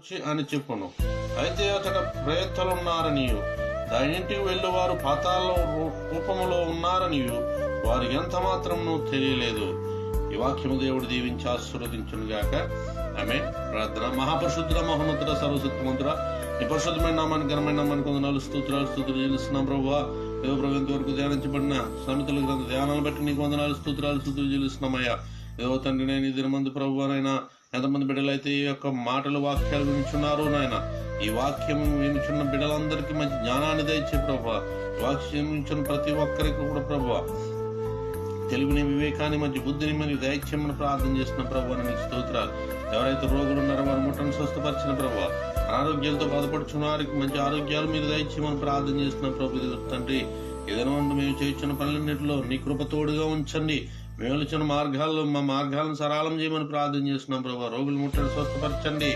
రుచి అని చెప్పును. అయితే అతడ ప్రేతలున్నారనియు దానింటికి వెళ్ళువారు పాతాళ రూపములో ఉన్నారనియు వారికి ఎంత మాత్రము తెలియలేదు. ఈ వాక్యము దేవుడు దీవించి ఆశీర్వదించును గాక. ఆమె ప్రార్థన. మహాపరిశుద్ధుడ మహోన్నతుడ సర్వశక్తిమంతుడ నీ పరిశుద్ధమైన నామానికి ఘనమైన నామానికి వందనాలు స్తుతులు చెల్లిస్తున్నాం ప్రభువా. దేవ ప్రభు ఇంతవరకు ధ్యానించబడిన సమితుల గ్రంథ ధ్యానాలు బట్టి నీకు వందనాలు స్తుతులు చెల్లిస్తున్నామయ్యా. ఏదో తండ్రి నేను ఈ దినమందు ప్రభువానైనా ఎంతమంది బిడ్డలైతే ఈ యొక్క మాటలు వాక్యాలు వినిచున్నారు నాయన, ఈ వాక్యం వినిచున్న బిడ్డలందరికీ మంచి జ్ఞానాన్ని దయచే ప్రభా. వాక్యం వినిచున్న ప్రతి ఒక్కరికి కూడా ప్రభా తెలుగుని వివేకాన్ని మంచి బుద్ధిని మరియు దైత్యమని ప్రార్థన చేసిన ప్రభు అని నీకు స్తోత్రాలు. ఎవరైతే రోగులు ఉన్నారో వారి ముట్టను స్వస్థపరిచిన ప్రభు, అనారోగ్యాలతో బాధపడుచున్న వారికి మంచి ఆరోగ్యాలు మీరు దయచేయమని ప్రార్థన చేసిన ప్రభు తండ్రి. ఏదైనా మేము చేయించిన పనులన్నింటిలో నీ కృప తోడుగా ఉంచండి. మేము వచ్చిన మార్గాల్లో మా మార్గాలను సరళం చేయమని ప్రార్థన చేస్తున్నాం ప్రభు. రోగులు ముట్టను స్వస్థపరచండి.